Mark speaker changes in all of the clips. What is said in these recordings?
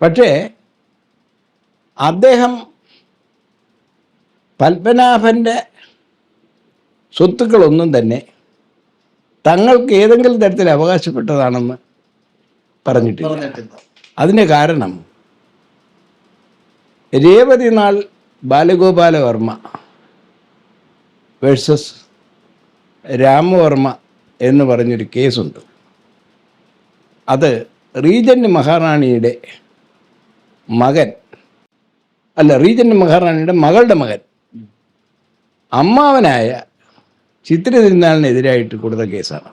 Speaker 1: പക്ഷേ അദ്ദേഹം പത്മനാഭൻ്റെ സ്വത്തുക്കളൊന്നും തന്നെ തങ്ങൾക്ക് ഏതെങ്കിലും തരത്തിൽ അവകാശപ്പെട്ടതാണെന്ന് പറഞ്ഞിട്ടില്ല. അതിൻ്റെ കാരണം രേവതി നാൾ ബാലഗോപാലവർമ്മ വേഴ്സസ് രാമവർമ്മ എന്ന് പറഞ്ഞൊരു കേസുണ്ട്. അത് റീജൻ്റ് മഹാറാണിയുടെ മകൻ റീജൻ്റ് മഹാറാണിയുടെ മകളുടെ മകൻ അമ്മാവനായ ചിത്ര തിരുനാളിനെതിരായിട്ട് കൊടുത്ത കേസാണ്.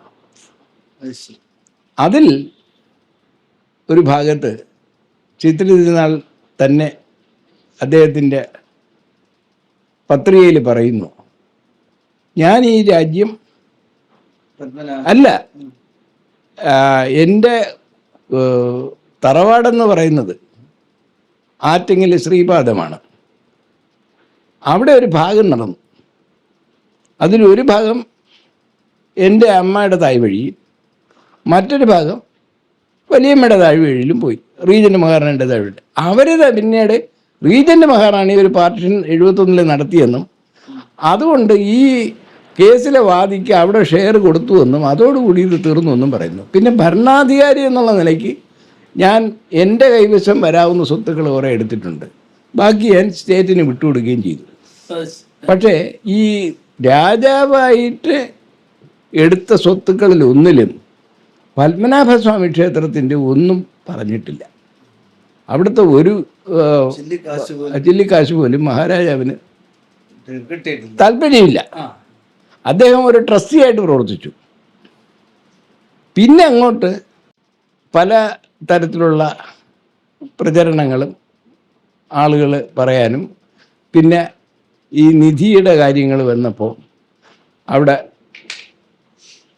Speaker 1: അതിൽ ഒരു ഭാഗത്ത് ചിത്ര തിരുനാൾ തന്നെ അദ്ദേഹത്തിൻ്റെ പത്രികയിൽ പറയുന്നു, ഞാൻ ഈ രാജ്യം എൻ്റെ തറവാടെന്ന് പറയുന്നത് ആറ്റിങ്ങൽ ശ്രീപാദമാണ്. അവിടെ ഒരു ഭാഗം നടന്നു. അതിലൊരു ഭാഗം എൻ്റെ അമ്മയുടെ തായ് വഴിയും മറ്റൊരു ഭാഗം വലിയമ്മയുടെ തായ് വഴിയിലും പോയി, റീജൻ്റ് മഹാറാണിയുടെ തായ് വഴി. അവർ പിന്നീട് റീജൻ്റ് മഹാറാണി ഒരു പാർട്ടിഷൻ 71 നടത്തിയെന്നും അതുകൊണ്ട് ഈ കേസിലെ വാദിക്ക് അവിടെ ഷെയർ കൊടുത്തുവെന്നും അതോടുകൂടി ഇത് തീർന്നു എന്നും പറയുന്നു. പിന്നെ ഭരണാധികാരി എന്നുള്ള നിലയ്ക്ക് ഞാൻ എൻ്റെ കൈവശം വരാവുന്ന സ്വത്തുക്കൾ കുറേ എടുത്തിട്ടുണ്ട്, ബാക്കി ഞാൻ സ്റ്റേറ്റിന് വിട്ടുകൊടുക്കുകയും ചെയ്തു. പക്ഷേ ഈ രാജാവായിട്ട് എടുത്ത സ്വത്തുക്കളിൽ ഒന്നിലും പത്മനാഭസ്വാമി ക്ഷേത്രത്തിൻ്റെ ഒന്നും പറഞ്ഞിട്ടില്ല. അവിടുത്തെ ഒരു ചില്ലിക്കാശ് പോലും മഹാരാജാവിന് താല്പര്യമില്ല. അദ്ദേഹം ഒരു ട്രസ്റ്റിയായിട്ട് പ്രവർത്തിച്ചു. പിന്നെ അങ്ങോട്ട് പല തരത്തിലുള്ള പ്രചരണങ്ങളും ആളുകൾ പറയാനും പിന്നെ ഈ നിധിയുടെ കാര്യങ്ങൾ വന്നപ്പോൾ അവിടെ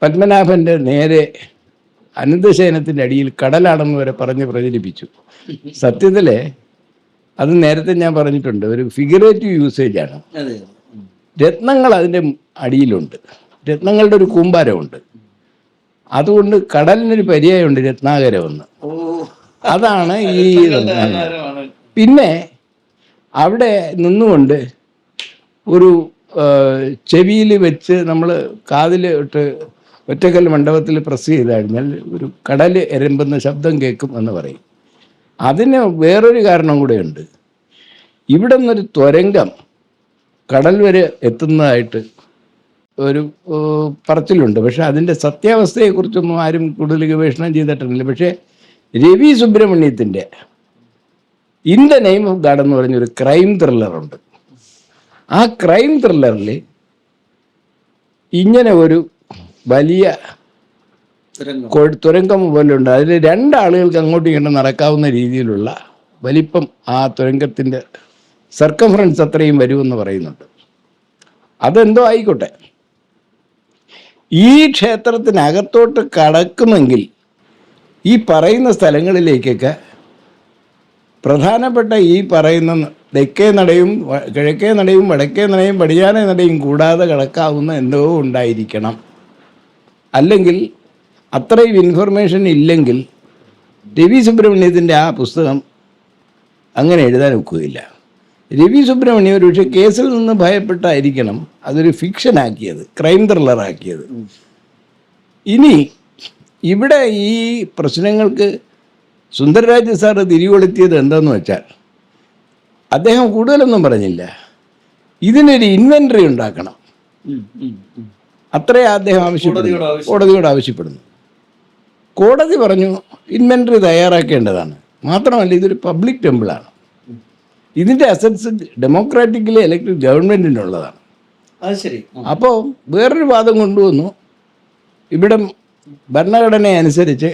Speaker 1: പത്മനാഭൻ്റെ നേരെ അനന്തശയനത്തിൻ്റെ അടിയിൽ കടലാണെന്ന് വരെ പറഞ്ഞ് പ്രചരിപ്പിച്ചു. സത്യത്തിൽ അത് നേരത്തെ ഞാൻ പറഞ്ഞിട്ടുണ്ട്, ഒരു ഫിഗറേറ്റീവ് യൂസേജാണ്. രത്നങ്ങൾ അതിൻ്റെ അടിയിലുണ്ട്, രത്നങ്ങളുടെ ഒരു കൂമ്പാരമുണ്ട്. അതുകൊണ്ട് കടലിനൊരു പര്യായമുണ്ട് രത്നാകരമെന്ന്. അതാണ് ഈ പിന്നെ അവിടെ നിന്നുകൊണ്ട് ഒരു ചെവിയിൽ വെച്ച് നമ്മൾ കാതിൽ ഇട്ട് ഒറ്റക്കൽ മണ്ഡപത്തിൽ പ്രസ് ചെയ്ത് കഴിഞ്ഞാൽ ഒരു കടൽ എരമ്പുന്ന ശബ്ദം കേൾക്കും എന്ന് പറയും. അതിന് വേറൊരു കാരണം കൂടെയുണ്ട്. ഇവിടെ നിന്നൊരു തുരങ്കം കടൽ വരെ എത്തുന്നതായിട്ട് ഒരു പറച്ചിലുണ്ട്. പക്ഷെ അതിൻ്റെ സത്യാവസ്ഥയെക്കുറിച്ചൊന്നും ആരും കൂടുതൽ ഗവേഷണം ചെയ്തിട്ടില്ല. പക്ഷേ രവി സുബ്രഹ്മണ്യത്തിൻ്റെ in the name of god എന്ന് പറഞ്ഞൊരു ക്രൈം ത്രില്ലറുണ്ട്. ആ ക്രൈം ത്രില്ലറിൽ ഇങ്ങനെ ഒരു വലിയ തുരങ്കം പോലുണ്ട്. അതിൽ 2 ആളുകൾക്ക് അങ്ങോട്ടും ഇങ്ങോട്ടും നടക്കാവുന്ന രീതിയിലുള്ള വലിപ്പം ആ തുരങ്കത്തിൻ്റെ സർക്കംഫറൻസ് അത്രയും വരുമെന്ന് പറയുന്നുണ്ട്. അതെന്തോ ആയിക്കോട്ടെ, ഈ ക്ഷേത്രത്തിനകത്തോട്ട് കടക്കുമെങ്കിൽ ഈ പറയുന്ന സ്ഥലങ്ങളിലേക്കൊക്കെ പ്രധാനപ്പെട്ട ഈ പറയുന്ന തെക്കേ നടയും കിഴക്കേ നടയും വടക്കേ നടയും പടിഞ്ഞാറേ നടയും കൂടാതെ കടക്കാവുന്ന എന്തോ ഉണ്ടായിരിക്കണം. അല്ലെങ്കിൽ അത്രയും ഇൻഫർമേഷൻ ഇല്ലെങ്കിൽ രവി സുബ്രഹ്മണ്യത്തിൻ്റെ ആ പുസ്തകം അങ്ങനെ എഴുതാൻ ഒക്കുകയില്ല. രവി സുബ്രഹ്മണ്യം ഒരു പക്ഷേ കേസിൽ നിന്ന് ഭയപ്പെട്ടായിരിക്കണം അതൊരു ഫിക്ഷനാക്കിയത്, ക്രൈം ത്രില്ലറാക്കിയത്. ഇനി ഇവിടെ ഈ പ്രശ്നങ്ങൾക്ക് സുന്ദരരാജ സാറ് തിരികൊളുത്തിയത് എന്താണെന്ന് വെച്ചാൽ, അദ്ദേഹം കൂടുതലൊന്നും പറഞ്ഞില്ല, ഇതിനൊരു ഇൻവെൻറ്ററി ഉണ്ടാക്കണം. അത്രേ അദ്ദേഹം കോടതിയോട് ആവശ്യപ്പെടുന്നു. കോടതി പറഞ്ഞു ഇൻവെൻറ്ററി തയ്യാറാക്കേണ്ടതാണ്. മാത്രമല്ല ഇതൊരു പബ്ലിക് ടെമ്പിളാണ്, ഇതിൻ്റെ അസറ്റ്സ് ഡെമോക്രാറ്റിക്കലി ഇലക്റ്റഡ് ഗവൺമെൻറ്റിനുള്ളതാണ്. അപ്പോൾ വേറൊരു വാദം കൊണ്ടുവന്നു, ഇവിടെ ഭരണഘടന അനുസരിച്ച്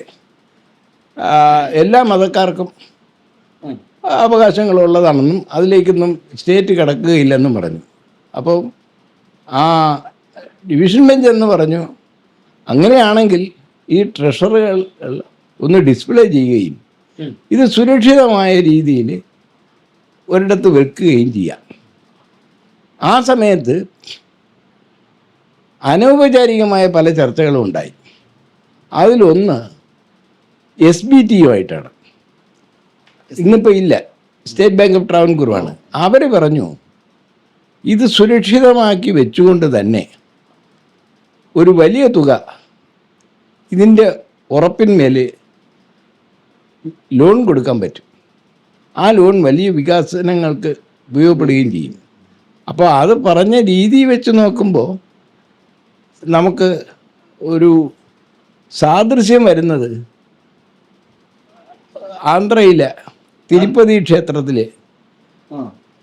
Speaker 1: എല്ലാ മതക്കാർക്കും അവകാശങ്ങളുള്ളതാണെന്നും അതിലേക്കൊന്നും സ്റ്റേറ്റ് കടക്കുകയില്ലെന്നും പറഞ്ഞു. അപ്പോൾ ആ ഡിവിഷൻ ബെഞ്ച് എന്ന് പറഞ്ഞു, അങ്ങനെയാണെങ്കിൽ ഈ ട്രഷറുകൾ ഒന്ന് ഡിസ്പ്ലേ ചെയ്യുകയും ഇത് സുരക്ഷിതമായ രീതിയിൽ ഒരിടത്ത് വെക്കുകയും ചെയ്യാം. ആ സമയത്ത് അനൗപചാരികമായ പല ചർച്ചകളും ഉണ്ടായി. അതിലൊന്ന് SBT യുമായിട്ടാണ്. ഇന്നിപ്പോൾ ഇല്ല, സ്റ്റേറ്റ് ബാങ്ക് ഓഫ് ട്രാവൻകൂറാണ്. അവർ പറഞ്ഞു ഇത് സുരക്ഷിതമാക്കി വെച്ചുകൊണ്ട് തന്നെ ഒരു വലിയ തുക ഇതിൻ്റെ ഉറപ്പിന്മേൽ ലോൺ കൊടുക്കാൻ പറ്റും. ആ ലോൺ വലിയ വികസനങ്ങൾക്ക് ഉപയോഗപ്പെടുകയും ചെയ്യും. അപ്പോൾ അത് പറഞ്ഞ രീതി വെച്ച് നോക്കുമ്പോൾ നമുക്ക് ഒരു സാദൃശ്യം വരുന്നത് ആന്ധ്രയിലെ തിരുപ്പതി ക്ഷേത്രത്തിൽ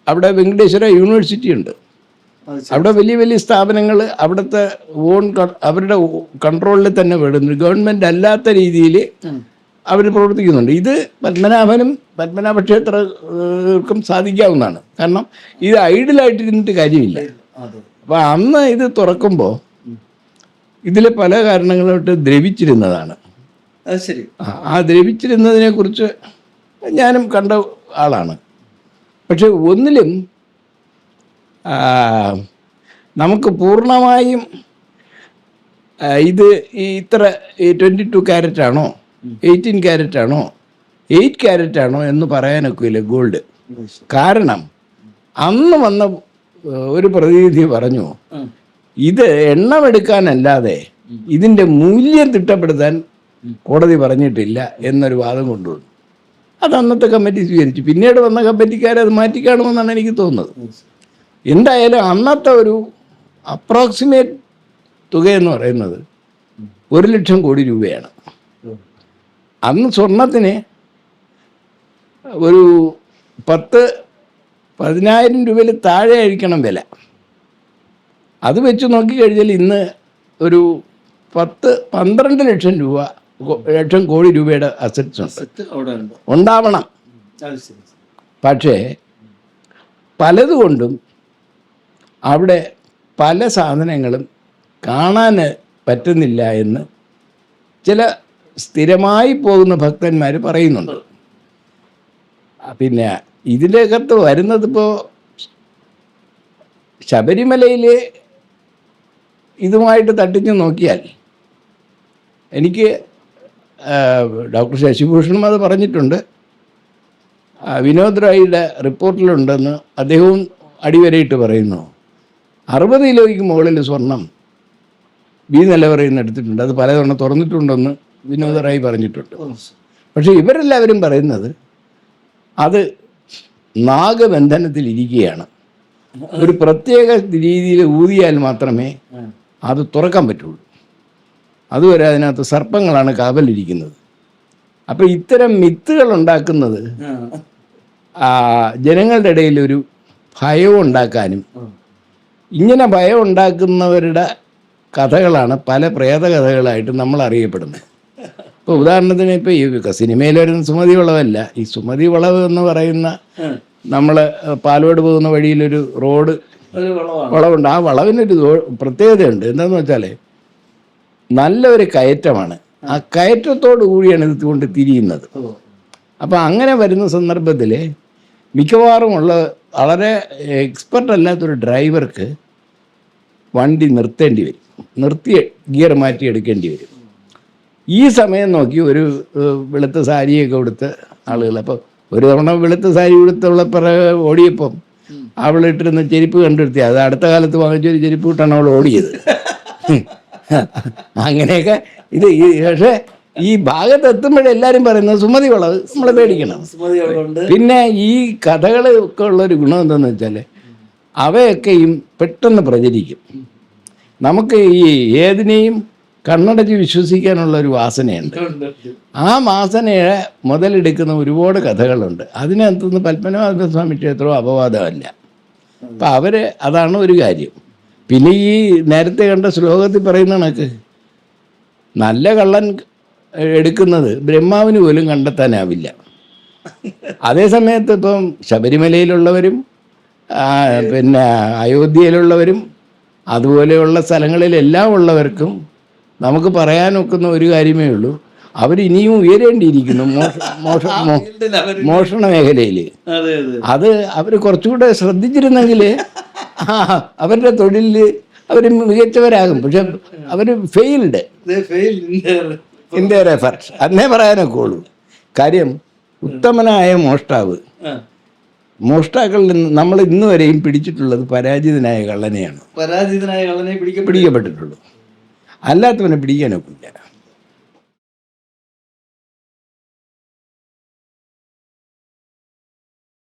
Speaker 1: അവിടെ വെങ്കടേശ്വര യൂണിവേഴ്സിറ്റി ഉണ്ട്. അവിടെ വലിയ വലിയ സ്ഥാപനങ്ങൾ അവിടുത്തെ അവരുടെ കൺട്രോളിൽ തന്നെ വിടുന്നു. ഗവൺമെൻറ് അല്ലാത്ത രീതിയിൽ അവർ പ്രവർത്തിക്കുന്നുണ്ട്. ഇത് പത്മനാഭ ക്ഷേത്രർക്കും സാധിക്കാവുന്നതാണ്. കാരണം ഇത് ഐഡിയലായിട്ടിരുന്നിട്ട് കാര്യമില്ല. അപ്പോൾ അന്ന് ഇത് തുറക്കുമ്പോൾ ഇതിൽ പല കാരണങ്ങളായിട്ട് ദ്രവിച്ചിരുന്നതാണ്.
Speaker 2: ശരി.
Speaker 1: ആ ദ്രവിച്ചിരുന്നതിനെ കുറിച്ച് ഞാനും കണ്ട ആളാണ്. പക്ഷെ ഒന്നിലും നമുക്ക് പൂർണ്ണമായും ഇത് ഇത്ര 22 ക്യാരറ്റ് ആണോ 18 ക്യാരറ്റ് ആണോ 8 ക്യാരറ്റ് ആണോ എന്ന് പറയാനൊക്കില്ല ഗോൾഡ്. കാരണം അന്ന് വന്ന ഒരു പ്രതിനിധി പറഞ്ഞു ഇത് എണ്ണമെടുക്കാനല്ലാതെ ഇതിൻ്റെ മൂല്യം തിട്ടപ്പെടുത്താൻ കോടതി പറഞ്ഞിട്ടില്ല എന്നൊരു വാദം കൊണ്ടുവന്നു. അത് അന്നത്തെ കമ്മിറ്റി സ്വീകരിച്ചു. പിന്നീട് വന്ന കമ്മിറ്റിക്കാരെ അത് മാറ്റിക്കാണുമെന്നാണ് എനിക്ക് തോന്നുന്നത്. എന്തായാലും അന്നത്തെ ഒരു അപ്രോക്സിമേറ്റ് തുകയെന്ന് പറയുന്നത് 1,00,000 കോടി രൂപയാണ്. അന്ന് സ്വർണത്തിന് ഒരു 10,000 രൂപയിൽ താഴെ ആയിരിക്കണം വില. അത് വെച്ച് നോക്കിക്കഴിഞ്ഞാൽ ഇന്ന് ഒരു 10-12 ലക്ഷം കോടി രൂപയുടെ അസറ്റ്സ് ഉണ്ടാവണം. പക്ഷേ പലതുകൊണ്ടും അവിടെ പല സാധനങ്ങളും കാണാൻ പറ്റുന്നില്ല എന്ന് ചില സ്ഥിരമായി പോകുന്ന ഭക്തന്മാർ പറയുന്നുണ്ട്. പിന്നെ ഇതിൻ്റെ അകത്ത് വരുന്നത് ഇപ്പോൾ ശബരിമലയിൽ ഇതുമായിട്ട് തട്ടിച്ച് നോക്കിയാൽ എനിക്ക് ഡോക്ടർ ശശിഭൂഷണും അത് പറഞ്ഞിട്ടുണ്ട്, വിനോദ് റായിയുടെ റിപ്പോർട്ടിലുണ്ടെന്ന് അദ്ദേഹവും അടിവരയിട്ട് പറയുന്നു. 60 കിലോയ്ക്ക് മുകളിൽ സ്വർണം ബി നിലവറയിൽ നിന്ന് എടുത്തിട്ടുണ്ട്. അത് പലതവണ തുറന്നിട്ടുണ്ടെന്ന് വിനോദ് റായി പറഞ്ഞിട്ടുണ്ട്. പക്ഷേ ഇവരെല്ലാവരും പറയുന്നത് അത് നാഗബന്ധനത്തിലിരിക്കുകയാണ്. ഒരു പ്രത്യേക രീതിയിൽ ഊതിയാൽ മാത്രമേ അത് തുറക്കാൻ പറ്റുള്ളൂ. അതുവരെ അതിനകത്ത് സർപ്പങ്ങളാണ് കാവലിരിക്കുന്നത്. അപ്പോൾ ഇത്തരം മിത്തുകൾ ഉണ്ടാക്കുന്നത് ജനങ്ങളുടെ ഇടയിൽ ഒരു ഭയം ഉണ്ടാക്കാനും, ഇങ്ങനെ ഭയം ഉണ്ടാക്കുന്നവരുടെ കഥകളാണ് പല പ്രേതകഥകളായിട്ട് നമ്മൾ അറിയപ്പെടുന്നത്. ഇപ്പോൾ ഉദാഹരണത്തിന് ഇപ്പോൾ ഈ സിനിമയിൽ വരുന്ന സുമതി വളവല്ല, ഈ സുമതി വളവ് എന്ന് പറയുന്ന നമ്മൾ പാലോട് പോകുന്ന വഴിയിലൊരു റോഡ് വളവുണ്ട്. ആ വളവിനൊരു പ്രത്യേകതയുണ്ട്. എന്താണെന്ന് വെച്ചാൽ നല്ലൊരു കയറ്റമാണ്. ആ കയറ്റത്തോടു കൂടിയാണ് ഇത് കൊണ്ട് തിരിയുന്നത്. അപ്പോൾ അങ്ങനെ വരുന്ന സന്ദർഭത്തിൽ മിക്കവാറും വളരെ എക്സ്പെർട്ട് അല്ലാത്തൊരു ഡ്രൈവർക്ക് വണ്ടി നിർത്തേണ്ടി വരും, നിർത്തി ഗിയർ മാറ്റി എടുക്കേണ്ടി വരും. ഈ സമയം നോക്കി ഒരു വെളുത്ത സാരിയൊക്കെ കൊടുത്ത് ആളുകൾ, അപ്പോൾ ഒരു തവണ വെളുത്ത സാരി കൊടുത്തുള്ള ഓടിയപ്പം അവളിട്ടിരുന്ന ചെരുപ്പ് കണ്ടെടുത്തി അത് അടുത്ത കാലത്ത് വാങ്ങിച്ചൊരു ചെരുപ്പ് ഇട്ടാണ് അവൾ ഓടിയത്. അങ്ങനെയൊക്കെ ഇത് പക്ഷേ ഈ ഭാഗത്ത് എത്തുമ്പോഴെല്ലാവരും പറയുന്നത് സുമതി വളവ് നമ്മളെ പേടിക്കണം. പിന്നെ ഈ കഥകളൊക്കെ ഉള്ളൊരു ഗുണം എന്താണെന്ന് വെച്ചാൽ അവയൊക്കെയും പെട്ടെന്ന് പ്രചരിക്കും. നമുക്ക് ഈ ഏതിനെയും കണ്ണടച്ച് വിശ്വസിക്കാനുള്ള ഒരു വാസനയുണ്ട്. ആ വാസനയെ മുതലെടുക്കുന്ന ഒരുപാട് കഥകളുണ്ട്. അതിനകത്തുനിന്ന് പത്മനാഭസ്വാമി ക്ഷേത്രവും അപവാദമല്ല. അപ്പം അതാണ് ഒരു കാര്യം. പിന്നെ ഈ നേരത്തെ കണ്ട ശ്ലോകത്തിൽ പറയുന്ന കണക്ക് നല്ല കള്ളൻ എടുക്കുന്നത് ബ്രഹ്മാവിന് പോലും കണ്ടെത്താനാവില്ല. അതേസമയത്ത് ഇപ്പം ശബരിമലയിലുള്ളവരും പിന്നെ അയോധ്യയിലുള്ളവരും അതുപോലെയുള്ള സ്ഥലങ്ങളിലെല്ലാം ഉള്ളവർക്കും നമുക്ക് പറയാനൊക്കുന്ന ഒരു കാര്യമേ ഉള്ളൂ, അവരിനിയും ഉയരേണ്ടിയിരിക്കുന്നു മോഷണ മേഖലയിൽ. അത് അവർ കുറച്ചുകൂടെ ശ്രദ്ധിച്ചിരുന്നെങ്കിൽ അവരുടെ തൊഴിലിൽ അവർ മികച്ചവരാകും. പക്ഷെ അവർ ഫെയിൽഡ് ഇൻ ദെയർ എഫർട്ട്സ് എന്നേ പറയാനൊക്കെ ഉള്ളൂ. കാര്യം ഉത്തമനായ മോഷ്ടാവ്. മോഷ്ടാക്കളിൽ നിന്ന് നമ്മൾ ഇന്ന് വരെയും പിടിച്ചിട്ടുള്ളത് പരാജിതനായ കള്ളനെയാണ്
Speaker 2: പരാജിതനായ കള്ളനെ
Speaker 1: പിടിക്കപ്പെട്ടിട്ടുള്ളൂ. അല്ലാത്തവനെ പിടിക്കാനൊക്കില്ല.